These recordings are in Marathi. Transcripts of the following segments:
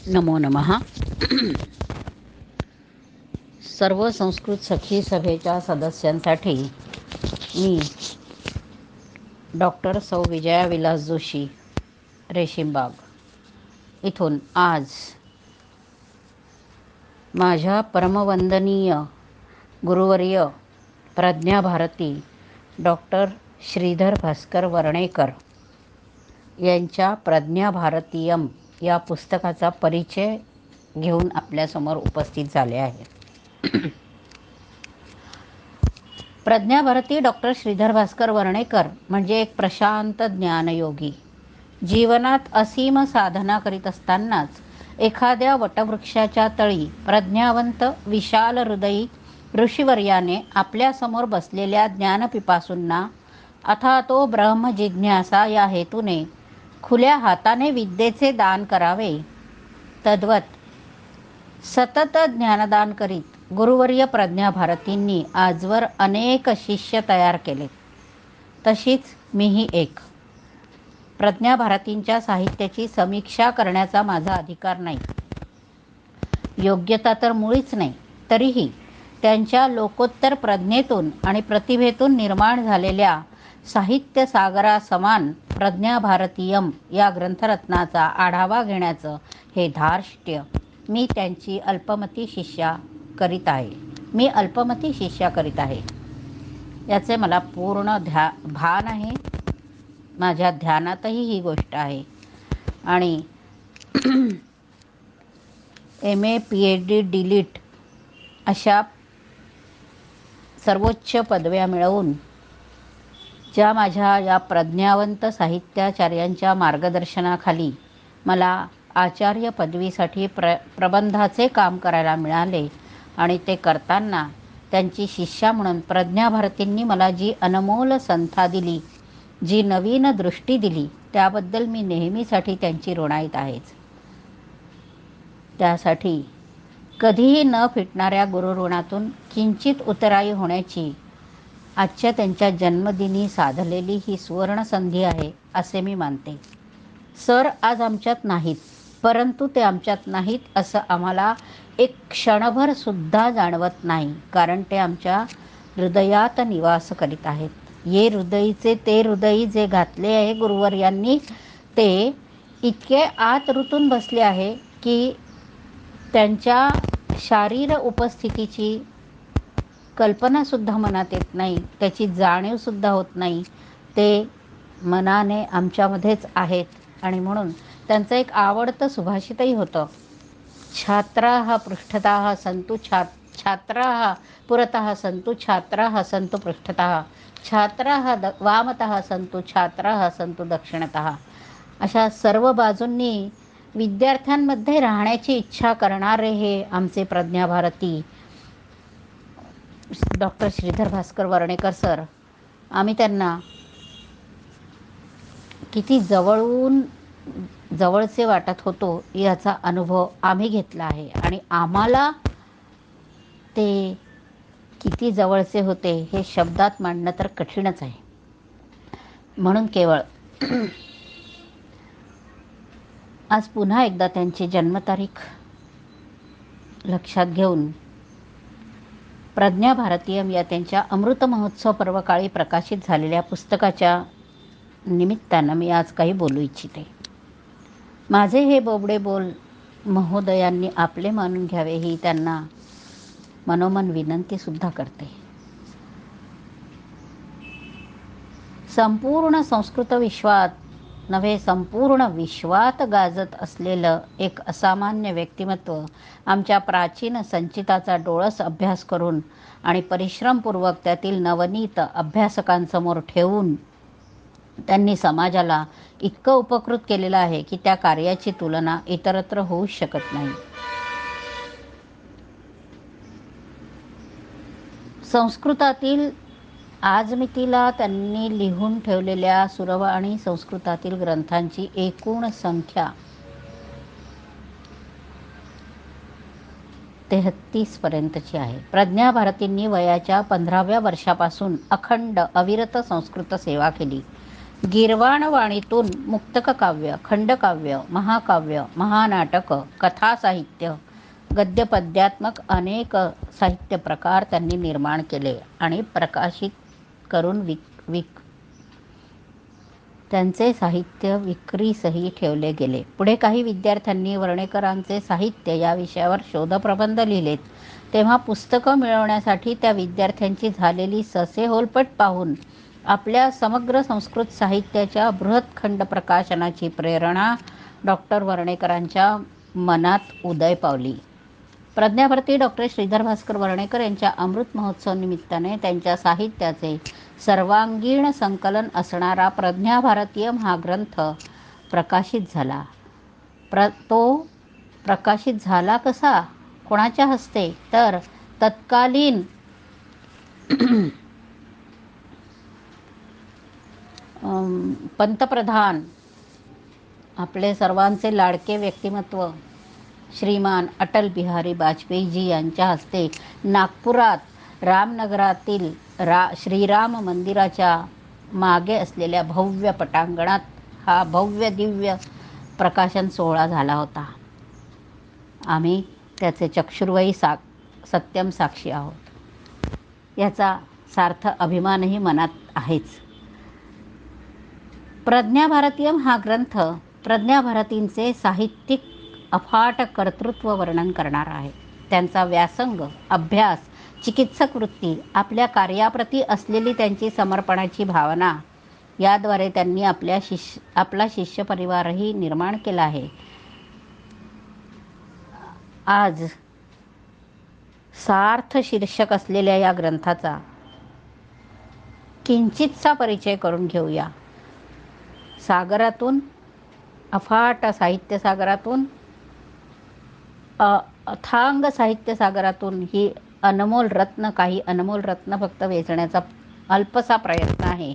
नमो नमः. सर्व संस्कृत सखी सभेच्या सदस्यांसाठी मी डॉक्टर सौ विजया विलास जोशी, रेशीमबाग इथून आज माझ्या परमवंदनीय गुरुवर्य प्रज्ञाभारती डॉक्टर श्रीधर भास्कर वर्णेकर यांच्या प्रज्ञाभारतीयम या पुस्तकाचा परिचय घेऊन आपल्यासमोर उपस्थित झाले आहे. प्रज्ञाभारती डॉक्टर श्रीधर भास्कर वर्णेकर म्हणजे एक प्रशांत ज्ञानयोगी. जीवनात असीम साधना करीत असतानाच एखाद्या वटवृक्षाच्या तळी प्रज्ञावंत विशाल हृदयी ऋषीवर्याने आपल्यासमोर बसलेल्या ज्ञानपिपासूंना अथातो ब्रह्म जिज्ञासा या हेतूने खुल्या हाताने विद्येचे दान करावे. तद्वत सतत ज्ञानदान करीत गुरुवर्य प्रज्ञाभारतींनी आजवर अनेक शिष्य तयार केले. तशीच मीही एक. प्रज्ञाभारतींच्या साहित्याची समीक्षा करण्याचा माझा अधिकार नाही, योग्यता तर मुळीच नाही. तरीही त्यांच्या लोकोत्तर प्रज्ञेतून आणि प्रतिभेतून निर्माण झालेल्या साहित्य सागरासमान प्रज्ञाभारतीयम या ग्रंथरत्नाचा आढावा घेण्याचं हे धार्ष्ट्य मी त्यांची अल्पमती शिष्या करीत आहे. याचे मला पूर्ण भान आहे. माझ्या ध्यानातही ही गोष्ट आहे. आणि MA PhD DLiT अशा सर्वोच्च पदव्या मिळवून ज्या माझ्या या प्रज्ञावंत साहित्याचार्यांच्या मार्गदर्शनाखाली मला आचार्य पदवीसाठी प्रबंधाचे काम करायला मिळाले आणि ते करताना त्यांची शिष्या म्हणून प्रज्ञाभारतींनी मला जी अनमोल संथा दिली, जी नवीन दृष्टी दिली, त्याबद्दल मी नेहमीसाठी त्यांची ऋणाईत आहेच. त्यासाठी कधीही न फिटणाऱ्या गुरुऋणातून किंचित उतराई होण्याची आजच्या त्यांच्या जन्मदिनी साधलेली ही सुवर्णसंधी आहे असे मी मानते. सर आज आमच्यात नाहीत, परंतु ते आमच्यात नाहीत असं आम्हाला एक क्षणभर सुद्धा जाणवत नाही, कारण ते आमच्या हृदयात निवास करीत आहेत. ये हृदयीचे ते हृदयी जे घातले आहे गुरुवर्यांनी, ते इतके आत रुतून बसले आहे की त्यांच्या शारीर उपस्थितीची कल्पनासुद्धा मनात येत नाही, त्याची जाणीवसुद्धा होत नाही. ते मनाने आमच्यामध्येच आहेत. आणि म्हणून त्यांचं एक आवडतं सुभाषितही होतं, छात्राः पृष्ठतः सन्तु छात्राः पुरतः सन्तु छात्राः सन्तु पृष्ठतः छात्राः वामतः सन्तु छात्राः सन्तु दक्षिणतः. अशा सर्व बाजूंनी विद्यार्थ्यांमध्ये राहण्याची इच्छा करणारे हे आमचे प्रज्ञाभारती डॉक्टर श्रीधर भास्कर वर्णेकर सर, आम्ही त्यांना किती जवळचे वाटत होतो याचा अनुभव आम्ही घेतला आहे. आणि आम्हाला ते किती जवळचे होते हे शब्दात मांडणं तर कठीणच आहे. म्हणून केवळ आज पुन्हा एकदा त्यांची जन्मतारीख लक्षात घेऊन प्रज्ञाभारतीयम या त्यांच्या अमृत महोत्सव पर्वकाळी प्रकाशित झालेल्या पुस्तकाच्या निमित्तानं मी आज काही बोलू इच्छिते. माझे हे बोबडे बोल महोदयांनी आपले मानून घ्यावे ही त्यांना मनोमन विनंतीसुद्धा करते. संपूर्ण संस्कृत विश्वात नव्हे संपूर्ण विश्वात गाजत असलेलं एक असामान्य व्यक्तिमत्व आमच्या प्राचीन संचिताचा डोळस अभ्यास करून आणि परिश्रमपूर्वक त्यातील नवनीत अभ्यासकांसमोर ठेवून त्यांनी समाजाला इतकं उपकृत केलेलं आहे की त्या कार्याची तुलना इतरत्र होऊच शकत नाही. संस्कृतातील आजमितीला त्यांनी लिहून ठेवलेल्या सुरवाणी संस्कृतातील ग्रंथांची एकूण संख्या 33 पर्यंतची आहे. प्रज्ञाभारतींनी वयाच्या 15व्या वर्षापासून अखंड अविरत संस्कृत सेवा केली. गीर्वाणवाणीतून मुक्तककाव्य, खंडकाव्य, महाकाव्य, महानाटक, कथासाहित्य, गद्यपद्यात्मक अनेक साहित्य प्रकार त्यांनी निर्माण केले आणि प्रकाशित करून त्यांचे साहित्य विक्रीसही ठेवले गेले. पुढे काही विद्यार्थ्यांनी वर्णेकरांचे साहित्य या विषयावर शोधप्रबंध लिहिलेत. तेव्हा पुस्तकं मिळवण्यासाठी त्या विद्यार्थ्यांची झालेली ससेहोलपट पाहून आपल्या समग्र संस्कृत साहित्याच्या बृहत खंड प्रकाशनाची प्रेरणा डॉक्टर वर्णेकरांच्या मनात उदय पावली. प्रज्ञाभारती डॉक्टर श्रीधर भास्कर वर्णेकर यांच्या अमृत महोत्सव निमित्ताने त्यांच्या साहित्याचे सर्वांगीण संकलन असणारा प्रज्ञाभारतीयम हा ग्रंथ प्रकाशित झाला. तो प्रकाशित झाला कसा? कोणाच्या हस्ते? तर तत्कालीन पंतप्रधान, आपले सर्वांचे लाडके व्यक्तिमत्व श्रीमान अटल बिहारी वाजपेयीजी यांच्या हस्ते नागपुरात रामनगरातील श्रीराम मंदिराच्या मागे असलेल्या भव्य पटांगणात हा भव्य दिव्य प्रकाशन सोहळा झाला होता. आम्ही त्याचे चक्षुर्वयी सत्यम साक्षी आहोत. याचा सार्थ अभिमानही मनात आहेच. प्रज्ञाभारतीयम हा ग्रंथ प्रज्ञाभारतींचे साहित्यिक अफाट कर्तृत्व वर्णन करणारा आहे. त्यांचा व्यासंग, अभ्यास, चिकित्सक वृत्ती, आपल्या कार्याप्रती असलेली त्यांची समर्पणाची भावना याद्वारे त्यांनी आपला शिष्य परिवारही निर्माण केला आहे. आज सार्थ शीर्षक असलेल्या या ग्रंथाचा किंचितसा परिचय करून घेऊया. सागरातून, अफाट साहित्य सागरातून, अथांग साहित्य सागरातून ही अनमोल रत्न, काही अनमोल रत्न फक्त वेचण्याचा अल्पसा प्रयत्न आहे.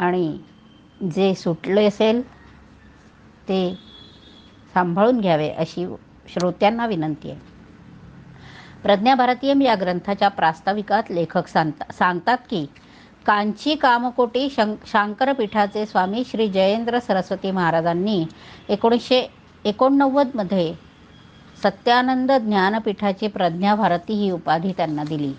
आणि जे सुटले असेल ते सांभाळून घ्यावे अशी श्रोत्यांना विनंती आहे. प्रज्ञाभारतीयम या ग्रंथाच्या प्रास्ताविकात लेखक सांगतात की कांची कामकोटी शांकरपीठाचे स्वामी श्री जयेंद्र सरस्वती महाराजांनी 1989 मध्ये सत्यानंद ज्ञानपीठाची प्रज्ञाभारती ही उपाधी त्यांना दिली.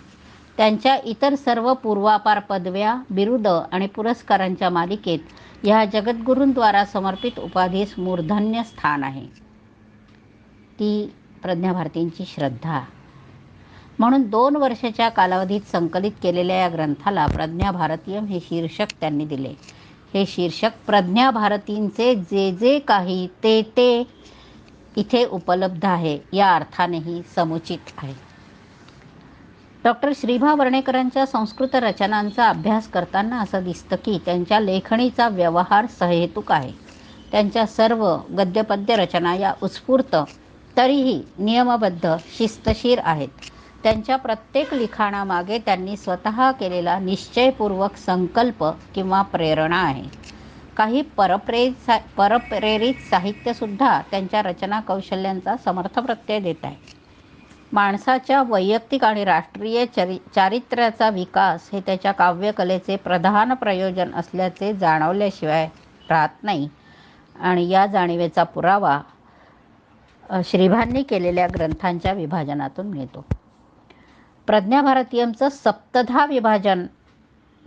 त्यांच्या इतर सर्व पूर्वापार पदव्या, बिरुद आणि पुरस्कारांच्या मालिकेत ह्या जगद्गुरूंद्वारा समर्पित उपाधीस मूर्धन्य स्थान आहे. ती प्रज्ञाभारतींची श्रद्धा. म्हणून 2 वर्षाच्या कालावधीत संकलित केलेल्या या ग्रंथाला प्रज्ञाभारतीयम हे शीर्षक त्यांनी दिले. हे शीर्षक प्रज्ञाभारतींचे जे जे काही ते इथे उपलब्ध आहे या अर्थानेही समुचित आहे. डॉक्टर श्रीभा वर्णेकरांच्या संस्कृत रचनांचा अभ्यास करताना असं दिसतं की त्यांच्या लेखणीचा व्यवहार सहेतुक आहे. त्यांच्या सर्व गद्यपद्य रचना या उत्स्फूर्त तरीही नियमबद्ध, शिस्तशीर आहेत. त्यांच्या प्रत्येक लिखाणामागे त्यांनी स्वतः केलेला निश्चयपूर्वक संकल्प किंवा प्रेरणा आहे. काही परप्रेरित साहित्यसुद्धा त्यांच्या रचना कौशल्यांचा समर्थ प्रत्यय देत आहे. माणसाच्या वैयक्तिक आणि राष्ट्रीय चारित्र्याचा विकास हे त्याच्या काव्यकलेचे प्रधान प्रयोजन असल्याचे जाणवल्याशिवाय राहत नाही. आणि या जाणीवेचा पुरावा श्रीभांनी केलेल्या ग्रंथांच्या विभाजनातून मिळतो. प्रज्ञाभारतीयमचं 7 विभाजन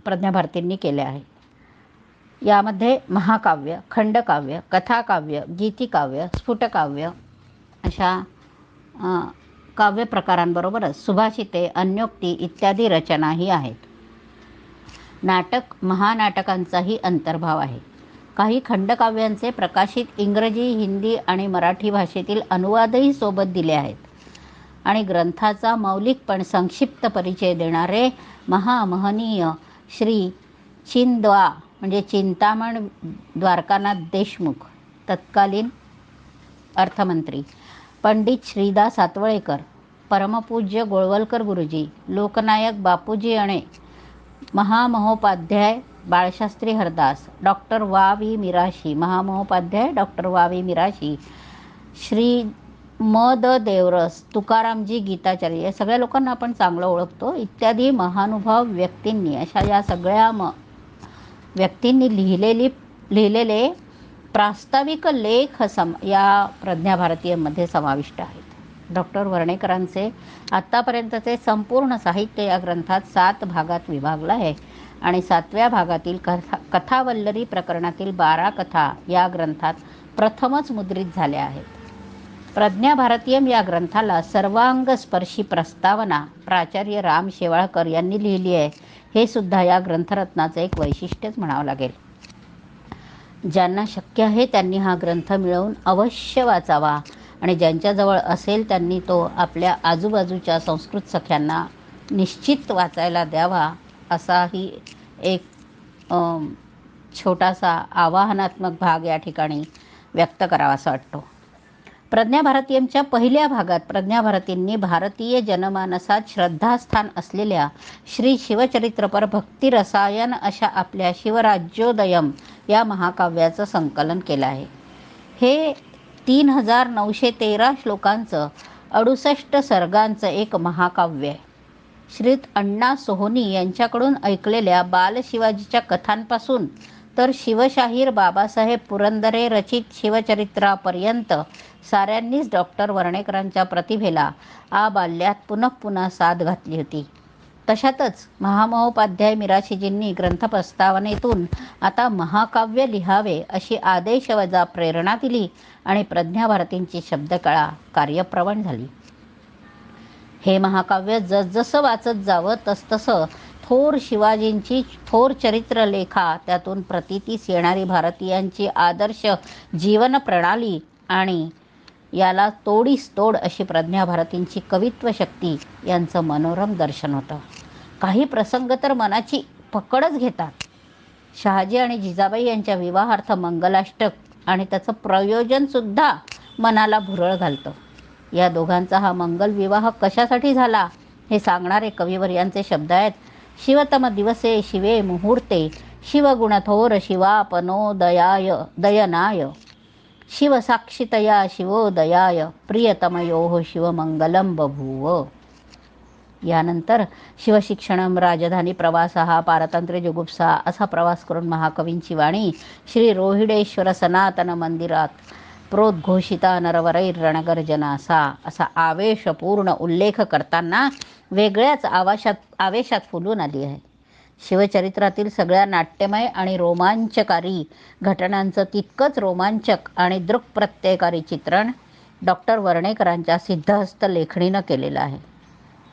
प्रज्ञाभारतींनी केले आहे. यामध्ये महाकाव्य, खंडकाव्य, कथाकाव्य, गीतिकाव्य, स्फुटकाव्य अशा काव्य प्रकारांबरोबरच सुभाषिते, अन्योक्ती इत्यादी रचनाही आहेत. नाटक, महानाटकांचाही अंतर्भाव आहे. काही खंडकाव्यांचे प्रकाशित इंग्रजी, हिंदी आणि मराठी भाषेतील अनुवादही सोबत दिले आहेत. आणि ग्रंथाचा मौलिक पण संक्षिप्त परिचय देणारे महामहनीय श्री चिंद्वा म्हणजे चिंतामण द्वारकानाथ देशमुख, तत्कालीन अर्थमंत्री, पंडित श्रीदास सातवळेकर, परमपूज्य गोळवलकर गुरुजी, लोकनायक बापूजी अणे, महामहोपाध्याय बाळशास्त्री हरदास, डॉक्टर वा वी मिराशी, महामहोपाध्याय डॉक्टर वा वी मिराशी, श्री म द देवरस, तुकारामजी गीताचार्य, या सगळ्या लोकांना आपण चांगलं ओळखतो, इत्यादी महानुभाव व्यक्तींनी अशा या सगळ्या व्यक्तींनी लिहिलेले प्रास्ताविक लेख या प्रज्ञा भारतीयमध्ये समाविष्ट आहेत. डॉक्टर वर्णेकरांचे आत्तापर्यंतचे संपूर्ण साहित्य या ग्रंथात 7 भागात विभागलं आहे आणि 7व्या भागातील कथावल्लरी प्रकरणातील 12 कथा या ग्रंथात प्रथमच मुद्रित झाल्या आहेत. प्रज्ञा भारतीयम या ग्रंथाला सर्वांगस्पर्शी प्रस्तावना प्राचार्य राम शेवाळकर यांनी लिहिली आहे. हे सुद्धा या ग्रंथरत्नाचं एक वैशिष्ट्यच म्हणावं लागेल. ज्यांना शक्य आहे त्यांनी हा ग्रंथ मिळवून अवश्य वाचावा आणि ज्यांच्याजवळ असेल त्यांनी तो आपल्या आजूबाजूच्या संस्कृत सख्यांना निश्चित वाचायला द्यावा, असाही एक छोटासा आवाहनात्मक भाग या ठिकाणी व्यक्त करावासा वाटतो. प्रज्ञा भारतीयमच्या पहिल्या भागात प्रज्ञा भारतींनी भारतीय जनमानसात श्रद्धास्थान असलेल्या श्री शिवचरित्रपर भक्तिरसायन अशा आपल्या शिवराज्योदयम या महाकाव्याचं संकलन केलं आहे. हे 3913 श्लोकांचं 68 सर्गांचं एक महाकाव्य आहे. श्रीत अण्णा सोहोनी यांच्याकडून ऐकलेल्या बालशिवाजीच्या कथांपासून तर शिवशाहीर बाबासाहेब पुरंदरे रचित शिवचरित्रापर्यंत साऱ्यांनीच डॉक्टर वर्णेकरांच्या प्रतिभेला बाल्यात पुन्हा साथ घातली होती. तशातच महामहोपाध्याय मिराशीजींनी ग्रंथप्रस्तावनेतून आता महाकाव्य लिहावे अशी आदेशवजा प्रेरणा दिली आणि प्रज्ञा भारतींची शब्दकळा कार्यप्रवण झाली. हे महाकाव्य जसजसं वाचत जावं तसतसं थोर शिवाजींची थोर चरित्रलेखा, त्यातून प्रतीतीस येणारी भारतीयांची आदर्श जीवन प्रणाली आणि याला तोडीस तोड अशी प्रज्ञा भारतींची कवित्व शक्ती यांचं मनोरम दर्शन होतं. काही प्रसंग तर मनाची पकडच घेतात. शहाजी आणि जिजाबाई यांच्या विवाहार्थ मंगलाष्टक आणि त्याचं प्रयोजनसुद्धा मनाला भुरळ घालतं. या दोघांचा हा मंगल विवाह कशासाठी झाला हे सांगणारे कविवर यांचे शब्द आहेत. शिवतम दिवसे शिवे मुहूर्ते शिवगुणथोर शिवापनो दयनाय शिवसाक्षितया शिवोदयाय प्रियतमयोः शिवमंगलम बभूव. यानंतर शिवशिक्षणम, राजधानी प्रवासः, पारतंत्र्य जुगुप्सा असा प्रवास करून महाकवींची वाणी श्री रोहिडेश्वर सनातन मंदिरात प्रोद्घोषिता नरवरैर रणगर्जनासा असा आवेशपूर्ण उल्लेख करताना वेगळ्याच आवेशात फुलून आली आहे. शिवचरित्रातील सगळ्या नाट्यमय आणि रोमांचकारी घटनांचं तितकंच रोमांचक आणि दृक्प्रत्ययकारी चित्रण डॉक्टर वर्णेकरांच्या सिद्धहस्त लेखणीनं केलेलं आहे.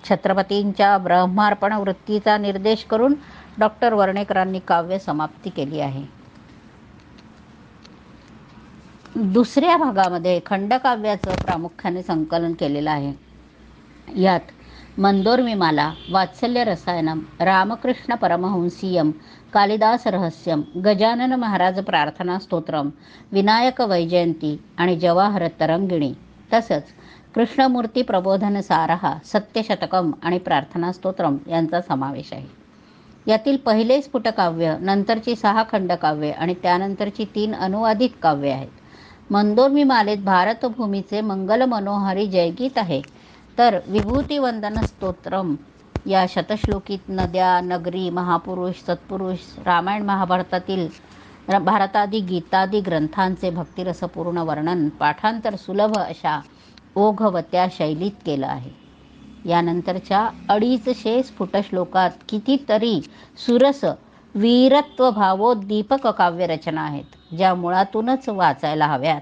छत्रपतींच्या ब्रह्मार्पण वृत्तीचा निर्देश करून डॉक्टर वर्णेकरांनी काव्य समाप्ती केली आहे. दुसऱ्या भागामध्ये खंडकाव्याचं प्रामुख्याने संकलन केलेलं आहे. यात मंदोर्मिमाला, वात्सल्य रसायनम, रामकृष्ण परमहंसीयम, कालिदास रहस्यम, गजानन महाराज प्रार्थना स्तोत्रम, विनायक वैजयंती आणि जवाहर तरंगिणी तसंच कृष्णमूर्ती प्रबोधन सारहा, सत्यशतकम आणि प्रार्थना स्तोत्रम यांचा समावेश आहे. यातील पहिले स्फुटकाव्य, नंतरची 6 खंडकाव्ये आणि त्यानंतरची 3 अनुवादित काव्ये आहेत. मंदोर्मिमालेत भारतभूमीचे मंगल मनोहारी जयगीत आहे, तर विभूतिवंदन स्तोत्रम या शतश्लोकीत नद्या, नगरी, महापुरुष, सत्पुरुष, रामायण महाभारतातील भारतादी गीतादी ग्रंथांचे भक्तिरसपूर्ण वर्णन पाठांतर सुलभ अशा ओघवत्या शैलीत केलं आहे. यानंतरच्या 250 स्फुटश्लोकात कितीतरी सुरस वीरत्व भावोद्दीपक काव्यरचना आहेत, ज्या मुळातूनच वाचायला हव्यात.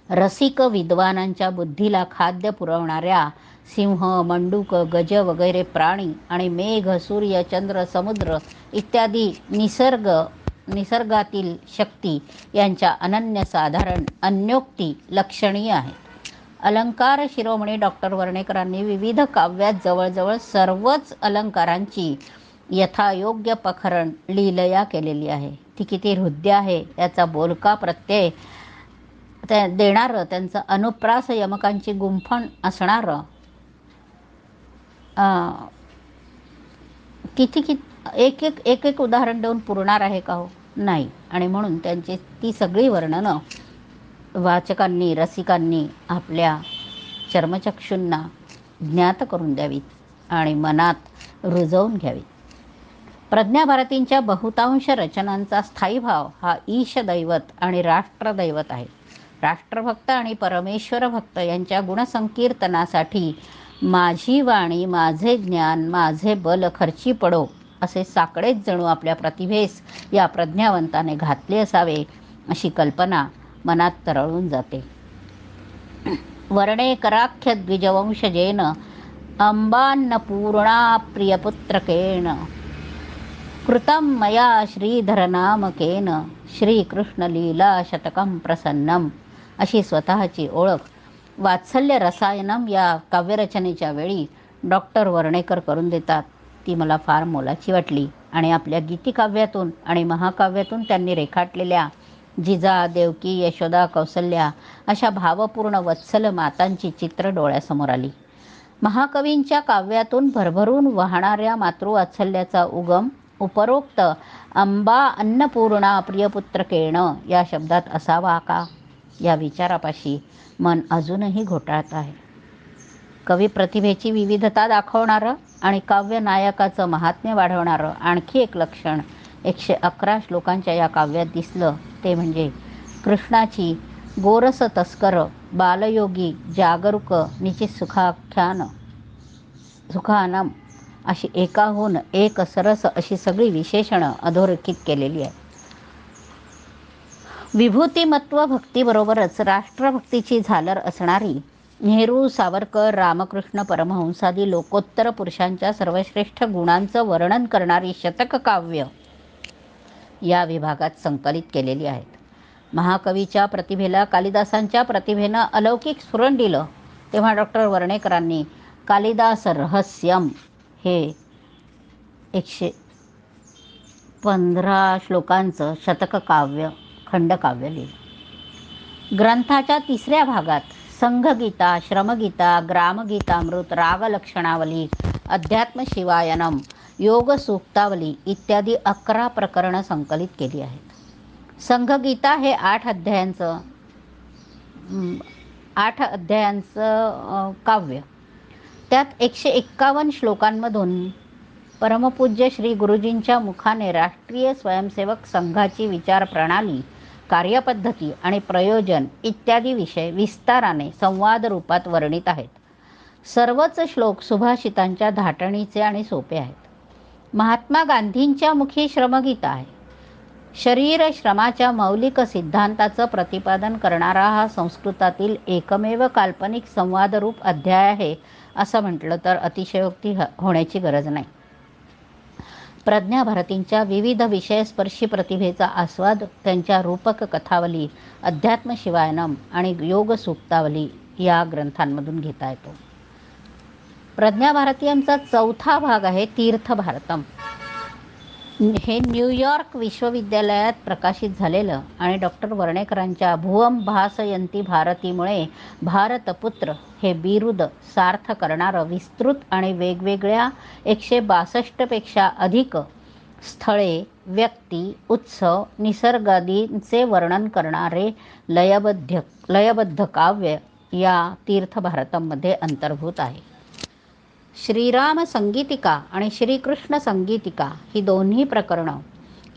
रसिक विद्वानांच्या बुद्धीला खाद्य पुरवणाऱ्या सिंह, मंडूक, गज वगैरे प्राणी आणि मेघ, सूर्य, चंद्र, समुद्र इत्यादी निसर्गातील शक्ती यांच्या अनन्यसाधारण अन्योक्ती लक्षणीय आहेत. अलंकार शिरोमणी डॉक्टर वर्णेकरांनी विविध काव्यात जवळजवळ सर्वच अलंकारांची यथायोग्य पखरण लीलया केलेली आहे. ती किती हृद्य आहे याचा बोलका प्रत्यय देणारं, त्यांचं अनुप्रास यमकांची गुंफण असणारं एक उदाहरण देऊन पुरणार आहे का हो? नाही. आणि म्हणून त्यांची ती सगळी वर्णनं वाचकांनी, रसिकांनी आपल्या चर्मचक्षूंना ज्ञात करून द्यावीत आणि मनात रुजवून घ्यावीत. प्रज्ञाभारतींच्या बहुतांश रचनांचा स्थायी भाव हा ईशदैवत आणि राष्ट्रदैवत आहे. राष्ट्रभक्त आणि परमेश्वर भक्त यांच्या गुणसंकीर्तनासाठी माझी वाणी, माझे ज्ञान, माझे बल खर्ची पडो असे साकडेच जणू आपल्या प्रतिभेस या प्रज्ञावंताने घातले असावे अशी कल्पना मनात तरळून जाते. वर्णे कराख्य द्विजवंशजेन अंबान्नपूर्णा प्रियपुत्रकेण कृतं मया श्रीधरनामकेन श्रीकृष्णलीला शतकं प्रसन्नम अशी स्वतःची ओळख वात्सल्य रसायनम या काव्यरचनेच्या वेळी डॉक्टर वर्णेकर करून देतात. ती मला फार मोलाची वाटली आणि आपल्या गीतिकाव्यातून आणि महाकाव्यातून त्यांनी रेखाटलेल्या जिजा, देवकी, यशोदा, कौसल्या अशा भावपूर्ण वत्सल मातांची चित्र डोळ्यासमोर आली. महाकवींच्या काव्यातून भरभरून वाहणाऱ्या मातृवात्सल्याचा उगम उपरोक्त अंबा अन्नपूर्णा प्रियपुत्रकेण या शब्दात असावा का? या विचारापाशी मन अजूनही घोटाळत आहे. कवी प्रतिभेची विविधता दाखवणारं आणि काव्य नायकाचं महात्म्य वाढवणारं आणखी एक लक्षण 111 श्लोकांच्या या काव्यात दिसलं ते म्हणजे कृष्णाची गोरस तस्कर, बालयोगी, जागरूक, निश्चित सुखानम अशी एकाहून एक सरस अशी सगळी विशेषणं अधोरेखित केलेली आहेत. विभूतिमत्व भक्तीबरोबरच राष्ट्रभक्तीची झालर असणारी नेहरू, सावरकर, रामकृष्ण परमहंसादी लोकोत्तर पुरुषांच्या सर्वश्रेष्ठ गुणांचं वर्णन करणारी शतक काव्य या विभागात संकलित केलेली आहेत. महाकवीच्या प्रतिभेला कालिदासांच्या प्रतिभेनं अलौकिक स्फुरण दिलं तेव्हा डॉक्टर वर्णेकरांनी कालिदास रहस्यम हे 115 श्लोकांचं शतक काव्य खंडकाव्य लिहिलं. ग्रंथाच्या तिसऱ्या भागात संघगीता, श्रमगीता, ग्रामगीतामृत, रागलक्षणावली, अध्यात्म शिवायनम, योग सूक्तावली इत्यादी 11 प्रकरणं संकलित केली आहेत. संघगीता हे 8 अध्यायांचं काव्य. त्यात 151 श्लोकांमधून परमपूज्य श्री गुरुजींच्या मुखाने राष्ट्रीय स्वयंसेवक संघाची विचारप्रणाली, कार्यपद्धती आणि प्रयोजन इत्यादी विषय विस्ताराने संवाद रूपात वर्णित आहेत. सर्वच श्लोक सुभाषितांच्या धाटणीचे आणि सोपे आहेत. महात्मा गांधींच्या मुखी श्रमगीता आहे. शरीर श्रमाच्या मौलिक सिद्धांताचं प्रतिपादन करणारा हा संस्कृतातील एकमेव काल्पनिक संवादरूप अध्याय आहे असं म्हटलं तर अतिशयोक्ती होण्याची गरज नाही. प्रज्ञाभारतींच्या विविध विषयस्पर्शी प्रतिभेचा आस्वाद त्यांच्या रूपक कथावली, अध्यात्म शिवायनम आणि योग सूक्तावली या ग्रंथांमधून घेता येतो. प्रज्ञाभारतीयांचा चौथा भाग आहे तीर्थ भारतम. हे न्यूयॉर्क विश्वविद्यालयात प्रकाशित झालेलं आणि डॉक्टर वर्णेकरांच्या भुवम भासयंती भारतीमुळे भारतपुत्र हे बिरुद सार्थ करणारं विस्तृत आणि वेगवेगळ्या 162 पेक्षा अधिक स्थळे, व्यक्ती, उत्सव, निसर्गादींचे वर्णन करणारे लयबद्ध काव्य या तीर्थ भारतममध्ये अंतर्भूत आहे. श्रीराम संगीतिका आणि श्रीकृष्ण संगीतिका ही दोन्ही प्रकरणं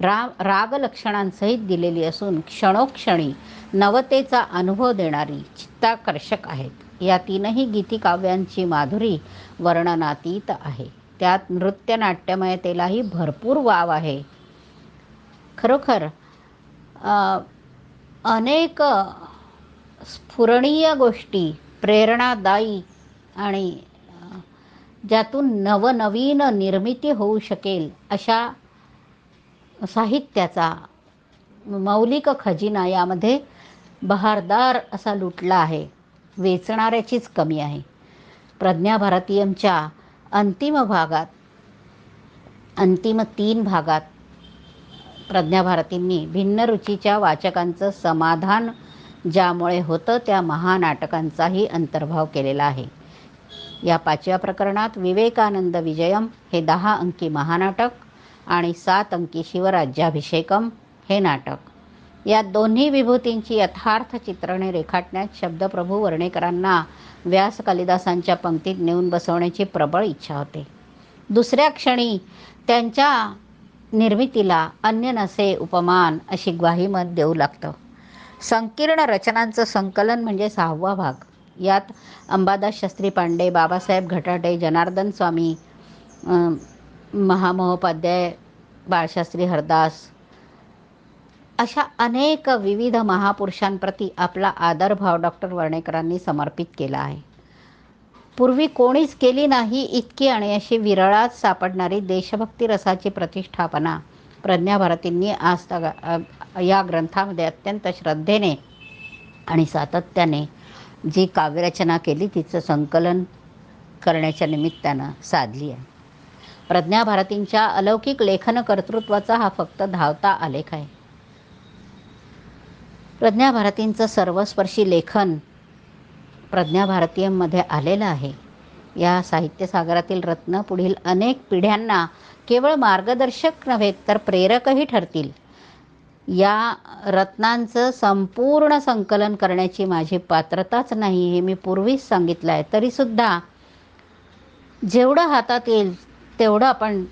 रागलक्षणांसहित दिलेली असून क्षणोक्षणी नवतेचा अनुभव देणारी चित्ताकर्षक आहेत. या तीनही गीतिकाव्यांची माधुरी वर्णनातीत आहे. त्यात नृत्यनाट्यमयतेलाही भरपूर वाव आहे. खरोखर अनेक स्फुरणीय गोष्टी, प्रेरणादायी आणि ज्यातून नवनवीन निर्मिती होऊ शकेल अशा साहित्याचा मौलिक खजिना यामध्ये बहारदार असा लुटला आहे. वेचणाऱ्याचीच कमी आहे. प्रज्ञाभारतीयमच्या अंतिम 3 भागात प्रज्ञाभारतींनी भिन्न रुचीच्या वाचकांचं समाधान ज्यामुळे होतं त्या महानाटकांचाही अंतर्भाव केलेला आहे. या 5व्या प्रकरणात विवेकानंद विजयम हे 10 अंकी महानाटक आणि 7 अंकी शिवराज्याभिषेकम हे नाटक. या दोन्ही विभूतींची यथार्थ चित्रणे रेखाटण्यात शब्दप्रभू वर्णेकरांना व्यास कालिदासांच्या पंक्तीत नेऊन बसवण्याची प्रबळ इच्छा होते. दुसऱ्या क्षणी त्यांच्या निर्मितीला अन्य नसे उपमान अशी ग्वाही मत देऊ लागतं. संकीर्ण रचनांचं संकलन म्हणजे 6वा भाग. यात अंबादास शास्त्री पांडे, बाबासाहेब घाटाटे, जनार्दन स्वामी, महामहोपाध्याय बाळशास्त्री हरदास अशा अनेक विविध महापुरुषांप्रती आपला आदरभाव डॉक्टर वर्णेकरांनी समर्पित केला आहे. पूर्वी कोणीच केली नाही इतकी आणि अशी विरळात सापडणारी देशभक्ती रसाची प्रतिष्ठापना प्रज्ञाभारतींनी या ग्रंथामध्ये अत्यंत श्रद्धेने आणि सातत्याने जी काव्यरचना केली तिचं संकलन करण्याच्या निमित्तानं साधली आहे. प्रज्ञाभारतींच्या अलौकिक लेखन कर्तृत्वाचा हा फक्त धावता आलेख आहे. प्रज्ञाभारतींचं सर्वस्पर्शी लेखन प्रज्ञाभारतीमध्ये आलेलं आहे. या साहित्यसागरातील रत्न पुढील अनेक पिढ्यांना केवळ मार्गदर्शक नव्हे तर प्रेरकही ठरतील. या रत्नांचं संपूर्ण संकलन करण्याची माझी पात्रताच नाही हे मी पूर्वीच सांगितलं आहे. तरीसुद्धा जेवढं हातात येईल तेवढं आपण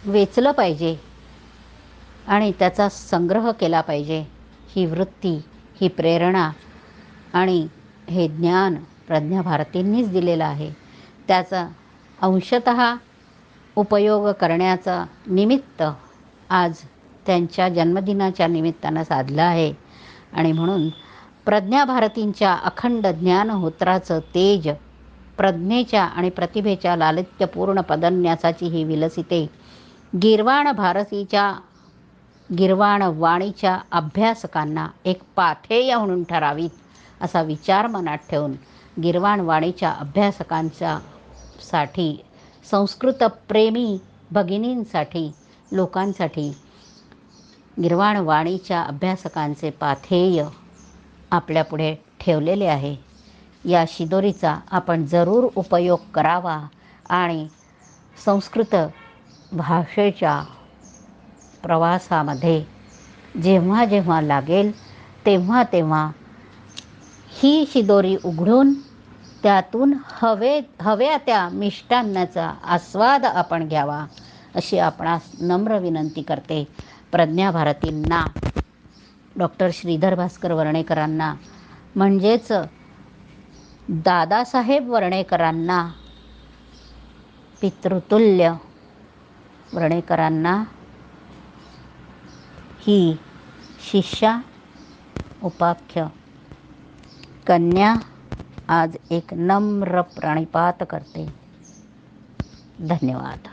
वेचलं पाहिजे आणि त्याचा संग्रह केला पाहिजे. ही वृत्ती, ही प्रेरणा आणि हे ज्ञान प्रज्ञाभारतींनीच दिलेलं आहे. त्याचा अंशतः उपयोग करण्याचा निमित्त आज त्यांच्या जन्मदिनाच्या निमित्तानं साधलं आहे आणि म्हणून प्रज्ञाभारतींच्या अखंड ज्ञानहोत्राचं तेज, प्रज्ञेच्या आणि प्रतिभेच्या लालित्यपूर्ण पदन्यासाची ही विलसिते गीर्वाण वाणीच्या अभ्यासकांना एक पाथेय म्हणून ठरावीत असा विचार मनात ठेवून गीर्वाण वाणीच्या अभ्यासकांसाठी, संस्कृतप्रेमी भगिनींसाठी, लोकांसाठी गीर्वाण वाणीच्या अभ्यासकांचे पाथेय आपल्यापुढे ठेवलेले आहे. या शिदोरीचा आपण जरूर उपयोग करावा आणि संस्कृत भाषेच्या प्रवासामध्ये जेव्हा जेव्हा लागेल तेव्हा तेव्हा ही शिदोरी उघडून त्यातून हव्या त्या मिष्टान्नाचा आस्वाद आपण घ्यावा अशी आपणास नम्र विनंती करते. प्रज्ञाभारतींना, डॉक्टर श्रीधर भास्कर वर्णेकरांना म्हणजेच दादासाहेब वर्णेकरांना, पितृतुल्य वर्णेकरांना ही शिष्या उपाख्य कन्या आज एक नम्र प्रणिपात करते. धन्यवाद.